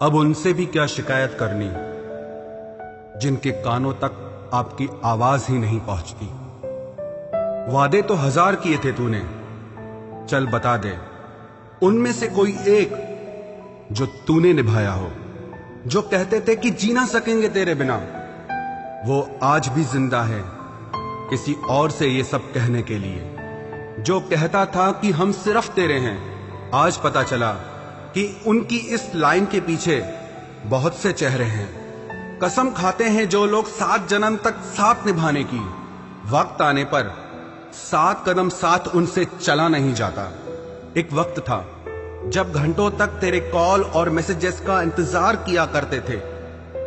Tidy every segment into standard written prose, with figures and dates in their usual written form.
अब उनसे भी क्या शिकायत करनी, जिनके कानों तक आपकी आवाज ही नहीं पहुंचती। वादे तो 1000 किए थे तूने, चल बता दे उनमें से कोई एक जो तूने निभाया हो। जो कहते थे कि जी ना सकेंगे तेरे बिना, वो आज भी जिंदा है किसी और से ये सब कहने के लिए। जो कहता था कि हम सिर्फ तेरे हैं, आज पता चला कि उनकी इस लाइन के पीछे बहुत से चेहरे हैं। कसम खाते हैं जो लोग 7 जन्म तक साथ निभाने की, वक्त आने पर 7 कदम साथ उनसे चला नहीं जाता। एक वक्त था जब घंटों तक तेरे कॉल और मैसेजेस का इंतजार किया करते थे,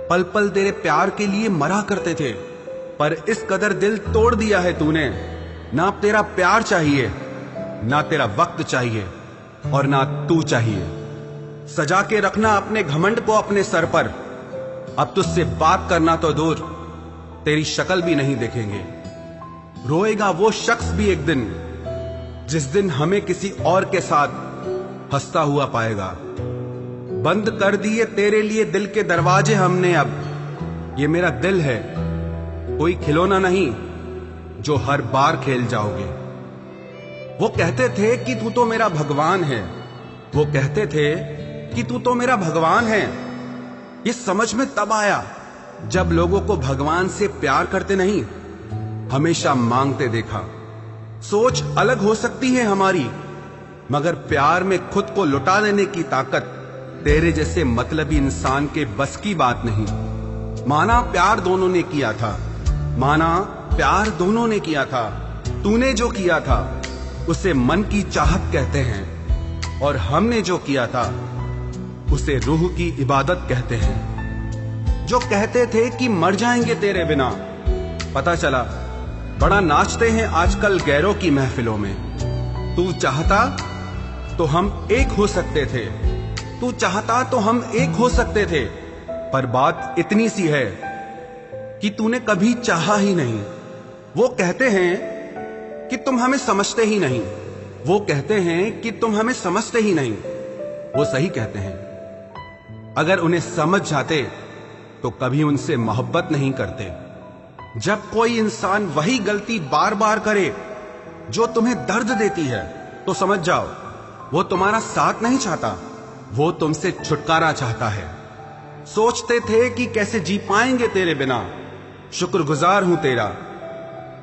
पल पल तेरे प्यार के लिए मरा करते थे, पर इस कदर दिल तोड़ दिया है तूने। ना तेरा प्यार चाहिए, ना तेरा वक्त चाहिए, और ना तू चाहिए। सजा के रखना अपने घमंड को अपने सर पर। अब तुझसे बात करना तो दूर, तेरी शक्ल भी नहीं देखेंगे। रोएगा वो शख्स भी एक दिन, जिस दिन हमें किसी और के साथ हंसता हुआ पाएगा। बंद कर दिए तेरे लिए दिल के दरवाजे हमने अब। ये मेरा दिल है, कोई खिलौना नहीं जो हर बार खेल जाओगे। वो कहते थे कि तू तो मेरा भगवान है, वो कहते थे कि तू तो मेरा भगवान है। ये समझ में तब आया जब लोगों को भगवान से प्यार करते नहीं, हमेशा मांगते देखा। सोच अलग हो सकती है हमारी, मगर प्यार में खुद को लुटा लेने की ताकत तेरे जैसे मतलबी इंसान के बस की बात नहीं। माना प्यार दोनों ने किया था, माना प्यार दोनों ने किया था। तूने जो किया था उसे मन की चाहत कहते हैं, और हमने जो किया था उसे रूह की इबादत कहते हैं। जो कहते थे कि मर जाएंगे तेरे बिना, पता चला बड़ा नाचते हैं आजकल गैरों की महफिलों में। तू चाहता तो हम एक हो सकते थे, तू चाहता तो हम एक हो सकते थे, पर बात इतनी सी है कि तूने कभी चाहा ही नहीं। वो कहते हैं कि तुम हमें समझते ही नहीं, वो कहते हैं कि तुम हमें समझते ही नहीं। वो सही कहते हैं। अगर उन्हें समझ जाते तो कभी उनसे मोहब्बत नहीं करते। जब कोई इंसान वही गलती बार बार करे जो तुम्हें दर्द देती है, तो समझ जाओ वो तुम्हारा साथ नहीं चाहता, वो तुमसे छुटकारा चाहता है। सोचते थे कि कैसे जी पाएंगे तेरे बिना, शुक्रगुजार हूं तेरा,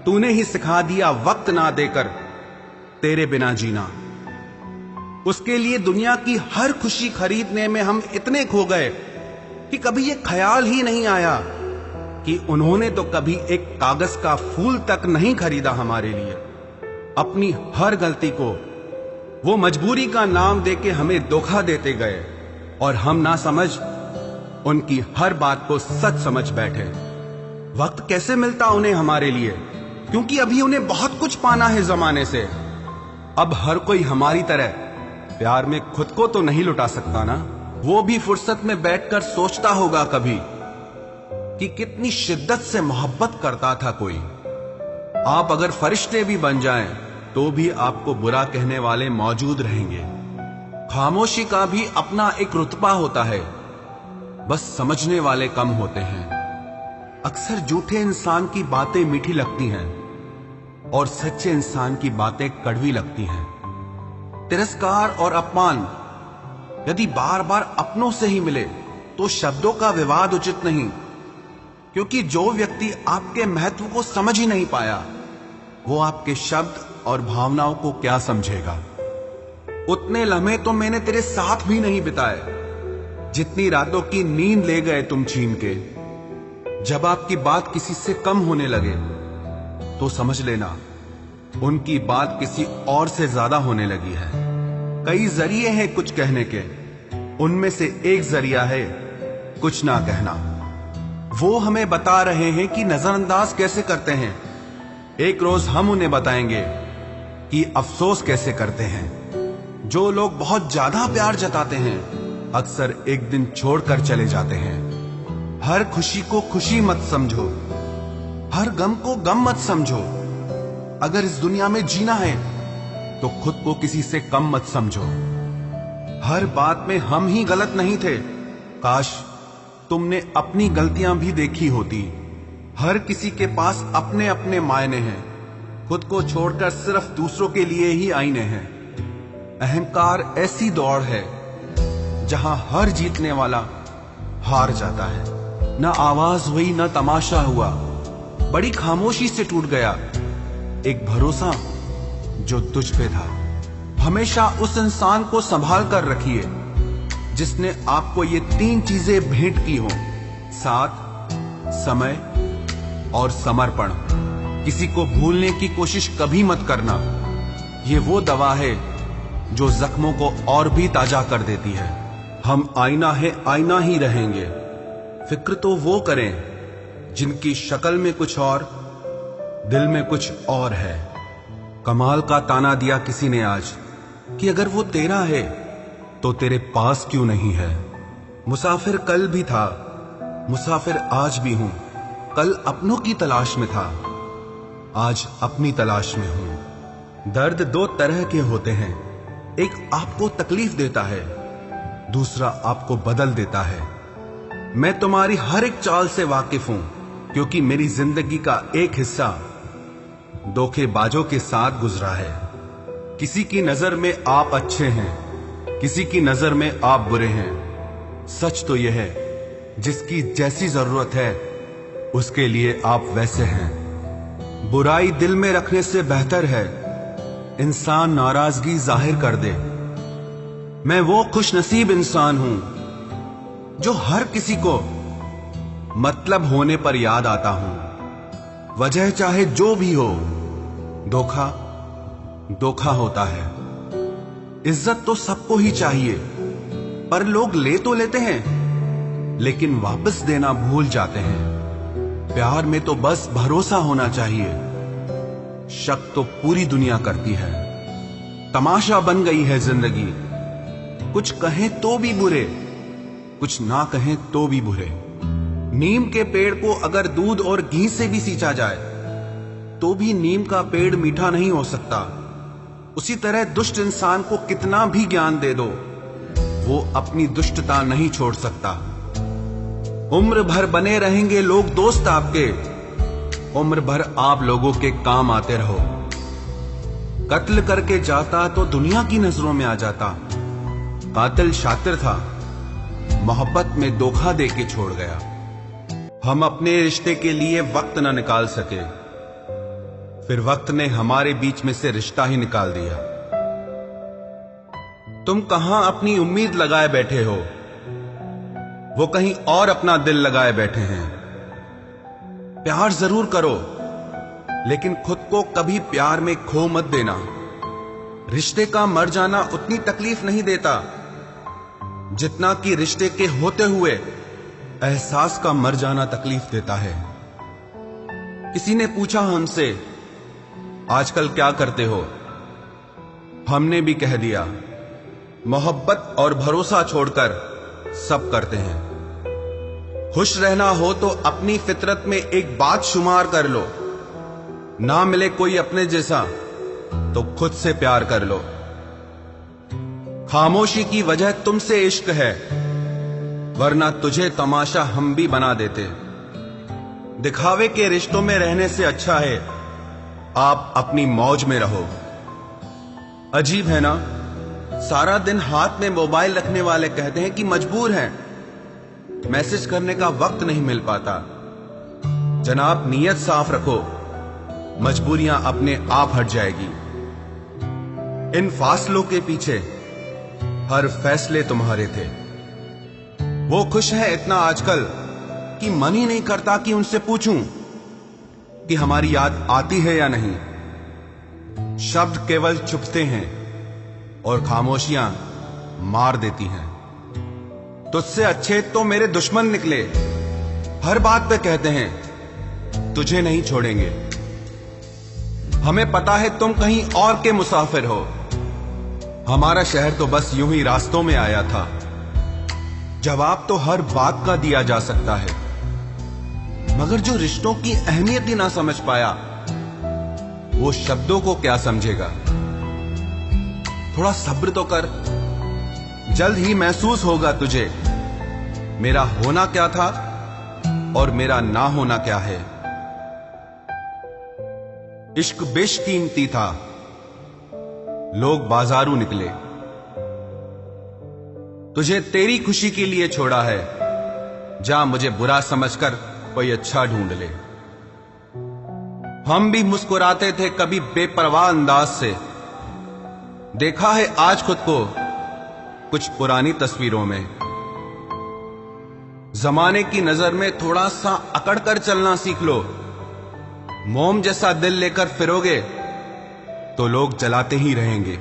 तूने ही सिखा दिया वक्त ना देकर तेरे बिना जीना। उसके लिए दुनिया की हर खुशी खरीदने में हम इतने खो गए कि कभी ये ख्याल ही नहीं आया कि उन्होंने तो कभी एक कागज का फूल तक नहीं खरीदा हमारे लिए। अपनी हर गलती को वो मजबूरी का नाम देके हमें धोखा देते गए, और हम ना समझ उनकी हर बात को सच समझ बैठे। वक्त कैसे मिलता उन्हें हमारे लिए, क्योंकि अभी उन्हें बहुत कुछ पाना है जमाने से। अब हर कोई हमारी तरह प्यार में खुद को तो नहीं लुटा सकता ना। वो भी फुर्सत में बैठकर सोचता होगा कभी कि कितनी शिद्दत से मोहब्बत करता था कोई। आप अगर फरिश्ते भी बन जाएं तो भी आपको बुरा कहने वाले मौजूद रहेंगे। खामोशी का भी अपना एक रुतबा होता है, बस समझने वाले कम होते हैं। अक्सर झूठे इंसान की बातें मीठी लगती हैं और सच्चे इंसान की बातें कड़वी लगती हैं। तिरस्कार और अपमान यदि बार बार अपनों से ही मिले तो शब्दों का विवाद उचित नहीं, क्योंकि जो व्यक्ति आपके महत्व को समझ ही नहीं पाया, वो आपके शब्द और भावनाओं को क्या समझेगा। उतने लम्हे तो मैंने तेरे साथ भी नहीं बिताए जितनी रातों की नींद ले गए तुम छीन के। जब आपकी बात किसी से कम होने लगे तो समझ लेना उनकी बात किसी और से ज्यादा होने लगी है। कई जरिए हैं कुछ कहने के, उनमें से एक जरिया है कुछ ना कहना। वो हमें बता रहे हैं कि नजरअंदाज कैसे करते हैं, एक रोज हम उन्हें बताएंगे कि अफसोस कैसे करते हैं। जो लोग बहुत ज्यादा प्यार जताते हैं अक्सर एक दिन छोड़कर चले जाते हैं। हर खुशी को खुशी मत समझो, हर गम को गम मत समझो। अगर इस दुनिया में जीना है तो खुद को किसी से कम मत समझो। हर बात में हम ही गलत नहीं थे, काश तुमने अपनी गलतियां भी देखी होती। हर किसी के पास अपने अपने मायने हैं, खुद को छोड़कर सिर्फ दूसरों के लिए ही आईने हैं। अहंकार ऐसी दौड़ है जहां हर जीतने वाला हार जाता है। न आवाज हुई न तमाशा हुआ, बड़ी खामोशी से टूट गया एक भरोसा जो तुझ पे था। हमेशा उस इंसान को संभाल कर रखिए जिसने आपको ये 3 चीजें भेंट की हो: साथ, समय और समर्पण। किसी को भूलने की कोशिश कभी मत करना, ये वो दवा है जो जख्मों को और भी ताजा कर देती है। हम आईना है, आईना ही रहेंगे। फिक्र तो वो करें जिनकी शक्ल में कुछ और, दिल में कुछ और है। कमाल का ताना दिया किसी ने आज कि अगर वो तेरा है तो तेरे पास क्यों नहीं है। मुसाफिर कल भी था, मुसाफिर आज भी हूं। कल अपनों की तलाश में था, आज अपनी तलाश में हूं। दर्द 2 तरह के होते हैं, एक आपको तकलीफ देता है, दूसरा आपको बदल देता है। मैं तुम्हारी हर एक चाल से वाकिफ हूं, क्योंकि मेरी जिंदगी का एक हिस्सा धोखेबाजों के साथ गुजरा है। किसी की नजर में आप अच्छे हैं, किसी की नजर में आप बुरे हैं। सच तो यह है, जिसकी जैसी जरूरत है उसके लिए आप वैसे हैं। बुराई दिल में रखने से बेहतर है इंसान नाराजगी जाहिर कर दे। मैं वो खुशनसीब इंसान हूं जो हर किसी को मतलब होने पर याद आता हूं। वजह चाहे जो भी हो, धोखा धोखा होता है। इज्जत तो सबको ही चाहिए, पर लोग ले तो लेते हैं लेकिन वापस देना भूल जाते हैं। प्यार में तो बस भरोसा होना चाहिए, शक तो पूरी दुनिया करती है। तमाशा बन गई है जिंदगी, कुछ कहें तो भी बुरे, कुछ ना कहें तो भी बुरे। नीम के पेड़ को अगर दूध और घी से भी सींचा जाए तो भी नीम का पेड़ मीठा नहीं हो सकता। उसी तरह दुष्ट इंसान को कितना भी ज्ञान दे दो, वो अपनी दुष्टता नहीं छोड़ सकता। उम्र भर बने रहेंगे लोग दोस्त आपके, उम्र भर आप लोगों के काम आते रहो। कत्ल करके जाता तो दुनिया की नजरों में आ जाता। कातिल शातिर था, मोहब्बत में धोखा देके छोड़ गया। हम अपने रिश्ते के लिए वक्त न निकाल सके, फिर वक्त ने हमारे बीच में से रिश्ता ही निकाल दिया। तुम कहां अपनी उम्मीद लगाए बैठे हो, वो कहीं और अपना दिल लगाए बैठे हैं। प्यार जरूर करो, लेकिन खुद को कभी प्यार में खो मत देना। रिश्ते का मर जाना उतनी तकलीफ नहीं देता जितना कि रिश्ते के होते हुए एहसास का मर जाना तकलीफ देता है। किसी ने पूछा हमसे, आजकल क्या करते हो? हमने भी कह दिया, मोहब्बत और भरोसा छोड़कर सब करते हैं। खुश रहना हो तो अपनी फितरत में एक बात शुमार कर लो, ना मिले कोई अपने जैसा तो खुद से प्यार कर लो। खामोशी की वजह तुमसे इश्क है, वरना तुझे तमाशा हम भी बना देते। दिखावे के रिश्तों में रहने से अच्छा है आप अपनी मौज में रहो। अजीब है ना, सारा दिन हाथ में मोबाइल रखने वाले कहते हैं कि मजबूर हैं, मैसेज करने का वक्त नहीं मिल पाता। जनाब, नीयत साफ रखो, मजबूरियां अपने आप हट जाएगी। इन फासलों के पीछे हर फैसले तुम्हारे थे। वो खुश है इतना आजकल कि मन ही नहीं करता कि उनसे पूछूं कि हमारी याद आती है या नहीं। शब्द केवल चुपते हैं और खामोशियां मार देती हैं। तुझसे अच्छे तो मेरे दुश्मन निकले, हर बात पे कहते हैं तुझे नहीं छोड़ेंगे। हमें पता है तुम कहीं और के मुसाफिर हो, हमारा शहर तो बस यूं ही रास्तों में आया था। जवाब तो हर बात का दिया जा सकता है, मगर जो रिश्तों की अहमियत ही ना समझ पाया वो शब्दों को क्या समझेगा। थोड़ा सब्र तो कर, जल्द ही महसूस होगा तुझे मेरा होना क्या था और मेरा ना होना क्या है। इश्क बेशकीमती था, लोग बाजारू निकले। तुझे तेरी खुशी के लिए छोड़ा है, जा मुझे बुरा समझकर कोई अच्छा ढूंढ ले। हम भी मुस्कुराते थे कभी बेपरवाह अंदाज से, देखा है आज खुद को कुछ पुरानी तस्वीरों में। जमाने की नजर में थोड़ा सा अकड़ कर चलना सीख लो, मोम जैसा दिल लेकर फिरोगे तो लोग जलाते ही रहेंगे।